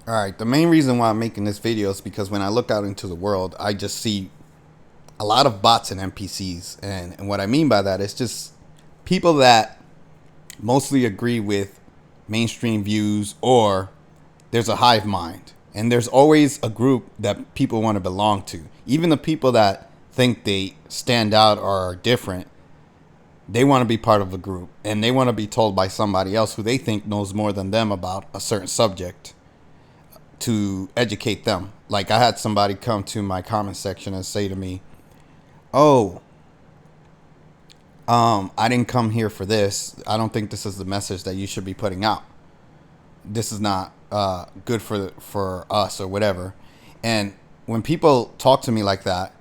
All right, the main reason why I'm making this video is because when I look out into the world, I just see a lot of bots and NPCs. And what I mean by that is just people that mostly agree with mainstream views, or there's a hive mind. And there's always a group that people want to belong to. Even the people that think they stand out or are different, they want to be part of a group. And they want to be told by somebody else who they think knows more than them about a certain subject to educate them. Like, I had somebody come to my comment section and say to me, "Oh, I didn't come here for this. I don't think this is the message that you should be putting out. This is not good for us," or whatever. And when people talk to me like that,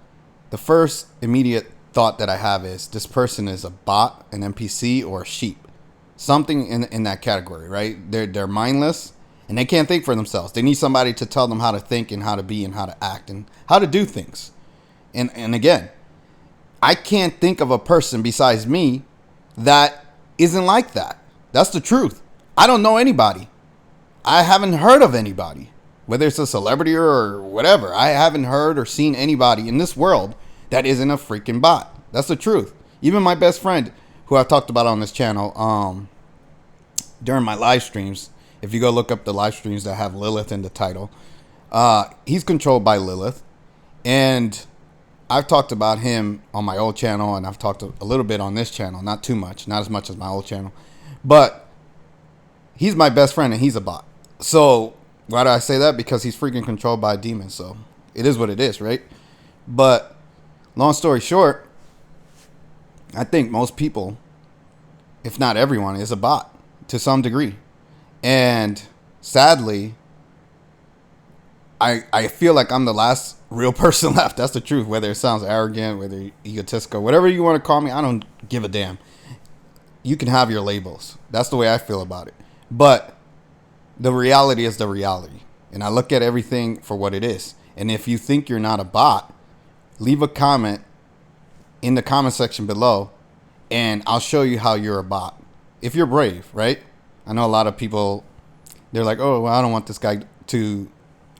the first immediate thought that I have is this person is a bot, an NPC, or a sheep, something in that category, right? They're mindless and they can't think for themselves. They need somebody to tell them how to think and how to be and how to act and how to do things. And again, I can't think of a person besides me that isn't like that. That's the truth. I don't know anybody. I haven't heard of anybody, whether it's a celebrity or whatever. I haven't heard or seen anybody in this world that isn't a freaking bot. That's the truth. Even my best friend, who I've talked about on this channel during my live streams, if you go look up the live streams that have Lilith in the title, he's controlled by Lilith. And I've talked about him on my old channel, and I've talked a little bit on this channel. Not too much. Not as much as my old channel. But he's my best friend, and he's a bot. So why do I say that? Because he's freaking controlled by a demon. So it is what it is, right? But long story short, I think most people, if not everyone, is a bot to some degree. And sadly, I feel like I'm the last real person left. That's the truth. Whether it sounds arrogant, whether egotistical, whatever you want to call me, I don't give a damn. You can have your labels. That's the way I feel about it. But the reality is the reality. And I look at everything for what it is. And if you think you're not a bot, leave a comment in the comment section below, and I'll show you how you're a bot. If you're brave, right? I know a lot of people, they're like, "Oh, well, I don't want this guy to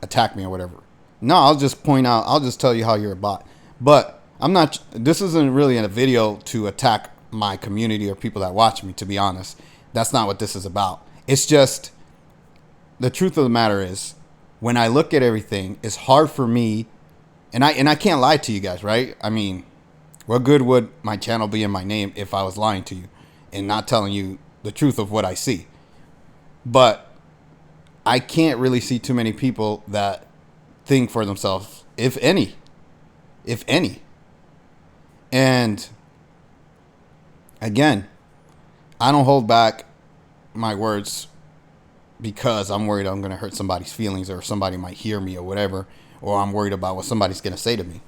attack me or whatever." No, I'll just point out, I'll just tell you how you're a bot. But this isn't really a video to attack my community or people that watch me, to be honest. That's not what this is about. It's just, the truth of the matter is, when I look at everything, it's hard for me, and I can't lie to you guys, right? I mean, what good would my channel be in my name if I was lying to you and not telling you the truth of what I see? But I can't really see too many people that think for themselves, if any. And again, I don't hold back my words because I'm worried I'm going to hurt somebody's feelings, or somebody might hear me or whatever, or I'm worried about what somebody's going to say to me.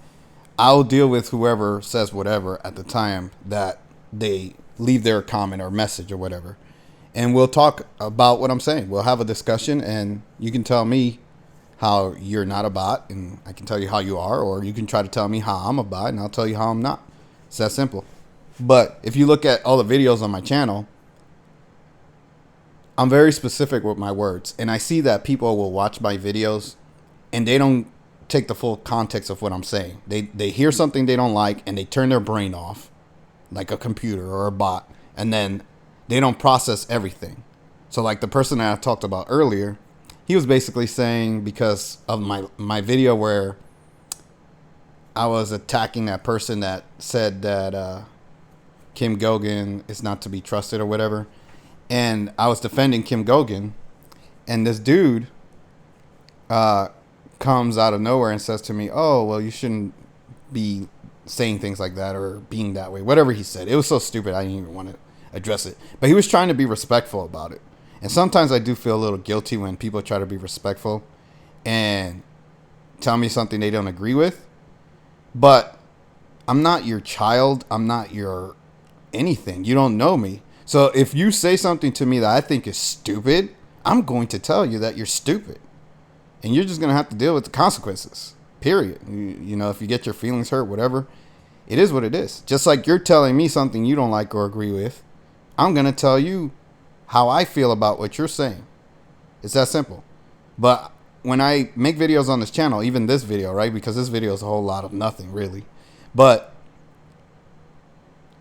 I'll deal with whoever says whatever at the time that they leave their comment or message or whatever. And we'll talk about what I'm saying. We'll have a discussion, and you can tell me how you're not a bot, and I can tell you how you are, or you can try to tell me how I'm a bot, and I'll tell you how I'm not. It's that simple. But if you look at all the videos on my channel, I'm very specific with my words. And I see that people will watch my videos and they don't take the full context of what I'm saying. They hear something they don't like and they turn their brain off like a computer or a bot, and then they don't process everything. So like the person that I talked about earlier, he was basically saying, because of my video where I was attacking that person that said that Kim Gogan is not to be trusted or whatever, and I was defending Kim Gogan, and this dude comes out of nowhere and says to me, "Oh, well, you shouldn't be saying things like that or being that way." Whatever he said. It was so stupid I didn't even want to address it. But he was trying to be respectful about it. And sometimes I do feel a little guilty when people try to be respectful and tell me something they don't agree with. But I'm not your child. I'm not your anything. You don't know me. So if you say something to me that I think is stupid, I'm going to tell you that you're stupid. And you're just going to have to deal with the consequences. Period. You know, if you get your feelings hurt, whatever, it is what it is. Just like you're telling me something you don't like or agree with, I'm going to tell you how I feel about what you're saying. It's that simple. But when I make videos on this channel, even this video, right? Because this video is a whole lot of nothing really, but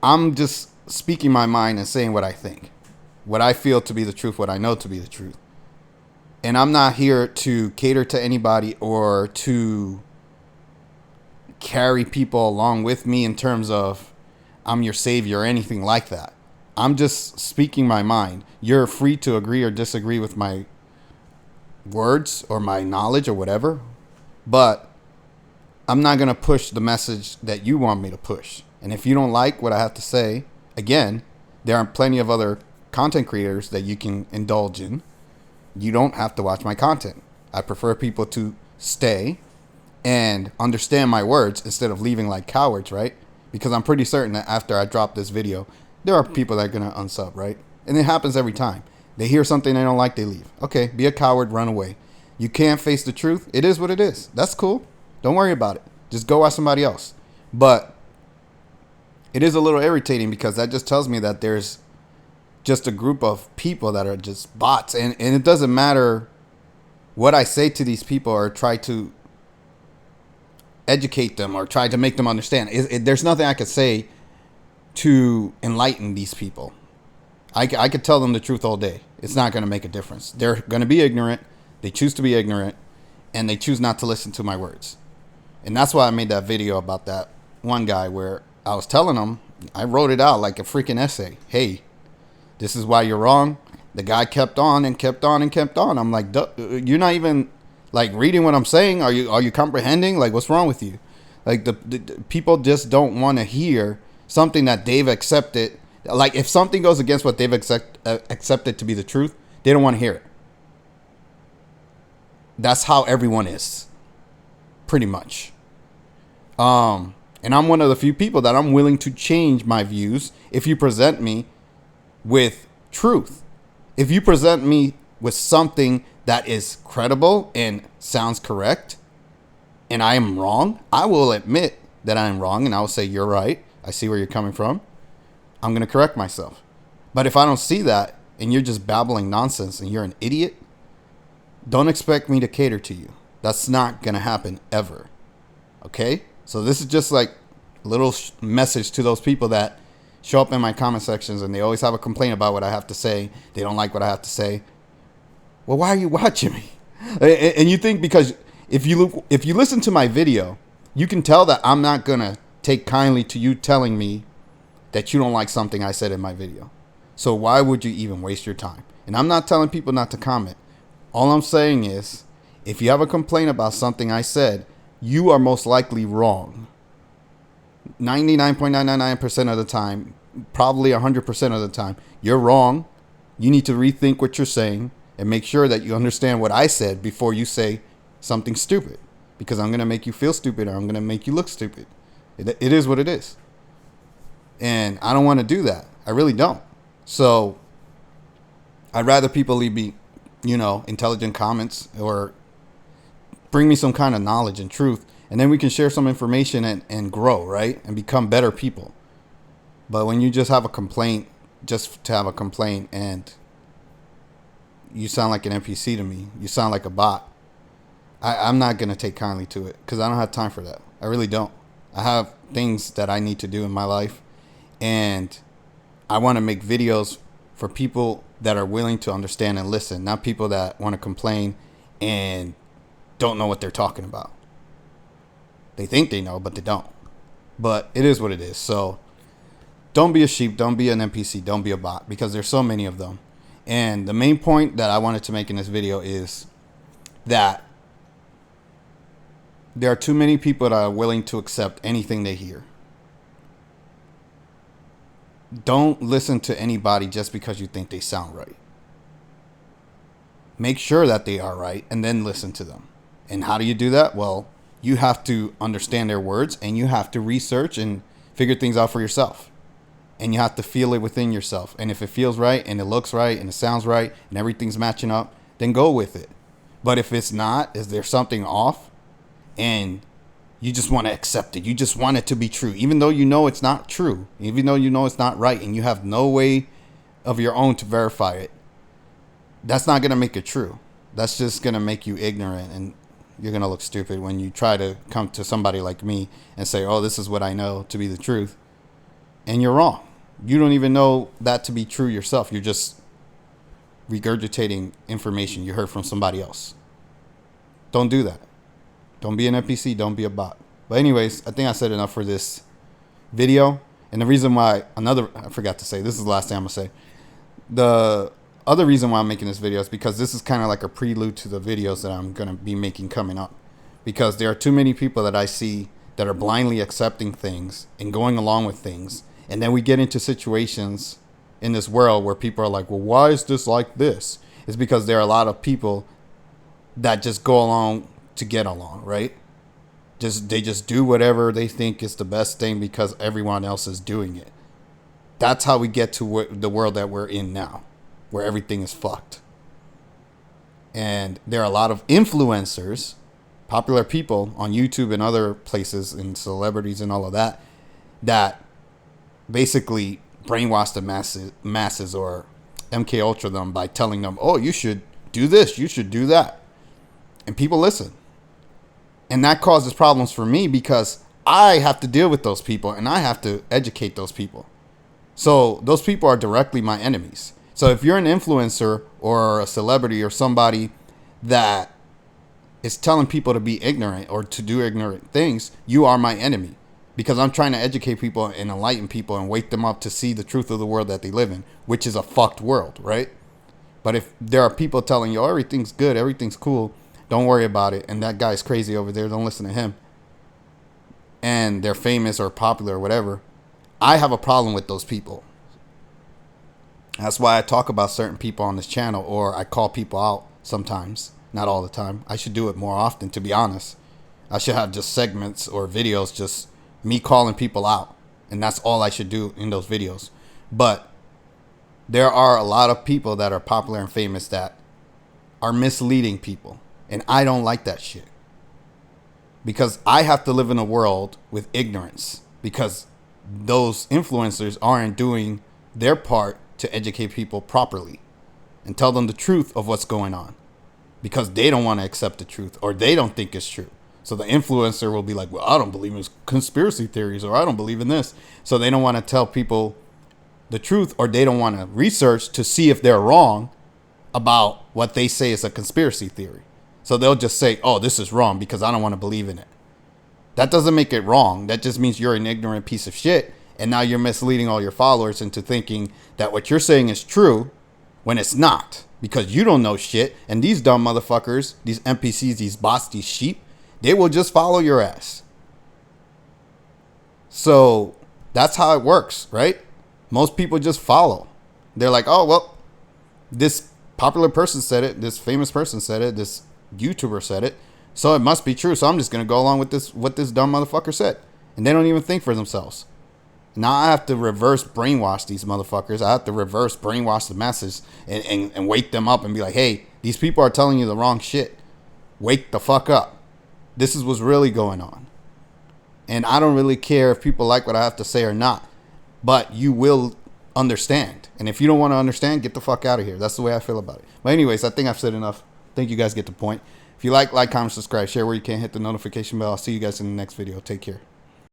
I'm just speaking my mind and saying what I think, what I feel to be the truth, what I know to be the truth. And I'm not here to cater to anybody or to carry people along with me in terms of I'm your savior or anything like that. I'm just speaking my mind. You're free to agree or disagree with my words or my knowledge or whatever, but I'm not going to push the message that you want me to push. And if you don't like what I have to say, again, there are plenty of other content creators that you can indulge in. You don't have to watch my content. I prefer people to stay and understand my words instead of leaving like cowards, right? Because I'm pretty certain that after I drop this video, there are people that are going to unsub, right? And it happens every time. They hear something they don't like, they leave. Okay, be a coward, run away. You can't face the truth. It is what it is. That's cool. Don't worry about it. Just go watch somebody else. But it is a little irritating because that just tells me that there's just a group of people that are just bots. And it doesn't matter what I say to these people or try to educate them or try to make them understand. There's nothing I could say to enlighten these people. I could tell them the truth all day. It's not going to make a difference. They're going to be ignorant. They choose to be ignorant. And they choose not to listen to my words. And that's why I made that video about that one guy where I was telling him, I wrote it out like a freaking essay. Hey, this is why you're wrong. The guy kept on and kept on and kept on. I'm like, you're not even like reading what I'm saying. Are you comprehending? Like, what's wrong with you? Like the people just don't want to hear something that they've accepted. Like if something goes against what they've accepted to be the truth, they don't want to hear it. That's how everyone is, pretty much. And I'm one of the few people that I'm willing to change my views if you present me with truth. If you present me with something that is credible and sounds correct, and I am wrong, I will admit that I am wrong, and I will say, you're right. I see where you're coming from. I'm going to correct myself. But if I don't see that, and you're just babbling nonsense, and you're an idiot, don't expect me to cater to you. That's not going to happen ever. Okay? So this is just like a little message to those people that show up in my comment sections and they always have a complaint about what I have to say. They don't like what I have to say. Well, why are you watching me? And you think because if you listen to my video, you can tell that I'm not going to take kindly to you telling me that you don't like something I said in my video. So why would you even waste your time? And I'm not telling people not to comment. All I'm saying is, if you have a complaint about something I said, you are most likely wrong. 99.999% of the time, probably 100% of the time, you're wrong. You need to rethink what you're saying and make sure that you understand what I said before you say something stupid. Because I'm going to make you feel stupid or I'm going to make you look stupid. It is what it is. And I don't want to do that. I really don't. So I'd rather people leave me, intelligent comments or bring me some kind of knowledge and truth. And then we can share some information and grow, right? And become better people. But when you just have a complaint, just to have a complaint, and you sound like an NPC to me, you sound like a bot, I'm not going to take kindly to it because I don't have time for that. I really don't. I have things that I need to do in my life. And I want to make videos for people that are willing to understand and listen, not people that want to complain and don't know what they're talking about. They think they know, but they don't. But it is what it is. So don't be a sheep. Don't be an NPC. Don't be a bot because there's so many of them. And the main point that I wanted to make in this video is that there are too many people that are willing to accept anything they hear. Don't listen to anybody just because you think they sound right. Make sure that they are right and then listen to them. And how do you do that? Well, you have to understand their words and you have to research and figure things out for yourself. And you have to feel it within yourself. And if it feels right and it looks right and it sounds right and everything's matching up, then go with it. But if it's not, is there something off and you just want to accept it? You just want it to be true, even though you know it's not true, even though you know it's not right and you have no way of your own to verify it. That's not going to make it true. That's just going to make you ignorant, and you're going to look stupid when you try to come to somebody like me and say, oh, this is what I know to be the truth. And you're wrong. You don't even know that to be true yourself. You're just regurgitating information you heard from somebody else. Don't do that. Don't be an NPC. Don't be a bot. But anyways, I think I said enough for this video. And the reason why, I forgot to say, this is the last thing I'm going to say. The other reason why I'm making this video is because this is kind of like a prelude to the videos that I'm going to be making coming up. Because there are too many people that I see that are blindly accepting things and going along with things. And then we get into situations in this world where people are like, well, why is this like this? It's because there are a lot of people that just go along to get along, right? They just do whatever they think is the best thing because everyone else is doing it. That's how we get to the world that we're in now, where everything is fucked. And there are a lot of influencers, popular people on YouTube and other places, and celebrities and all of that, that basically brainwash the masses or MK Ultra them by telling them, oh, you should do this, you should do that. And people listen. And that causes problems for me because I have to deal with those people and I have to educate those people. So those people are directly my enemies. So if you're an influencer or a celebrity or somebody that is telling people to be ignorant or to do ignorant things, you are my enemy. Because I'm trying to educate people and enlighten people and wake them up to see the truth of the world that they live in, which is a fucked world, right? But if there are people telling you, oh, everything's good, everything's cool, don't worry about it, and that guy's crazy over there, don't listen to him, and they're famous or popular or whatever, I have a problem with those people. That's why I talk about certain people on this channel, or I call people out sometimes, not all the time. I should do it more often, to be honest. I should have just segments or videos, just me calling people out, and that's all I should do in those videos. But there are a lot of people that are popular and famous that are misleading people. And I don't like that shit. Because I have to live in a world with ignorance. Because those influencers aren't doing their part to educate people properly. And tell them the truth of what's going on. Because they don't want to accept the truth. Or they don't think it's true. So the influencer will be like, well, I don't believe in conspiracy theories. Or I don't believe in this. So they don't want to tell people the truth. Or they don't want to research to see if they're wrong about what they say is a conspiracy theory. So they'll just say, oh, this is wrong because I don't want to believe in it. That doesn't make it wrong. That just means you're an ignorant piece of shit. And now you're misleading all your followers into thinking that what you're saying is true when it's not. Because you don't know shit. And these dumb motherfuckers, these NPCs, these bots, these sheep, they will just follow your ass. So that's how it works, right? Most people just follow. They're like, oh, well, this popular person said it. This famous person said it. This YouTuber said it, so it must be true. So I'm just gonna go along with this, what this dumb motherfucker said, and they don't even think for themselves. Now I have to reverse brainwash these motherfuckers. I have to reverse brainwash the masses and wake them up and be like, hey, these people are telling you the wrong shit. Wake the fuck up. This is what's really going on. And I don't really care if people like what I have to say or not, but you will understand. And if you don't want to understand, get the fuck out of here. That's the way I feel about it. But anyways, I think I've said enough. I think you guys get the point. If you like, comment, subscribe, share where you can, hit the notification bell. I'll see you guys in the next video. Take care.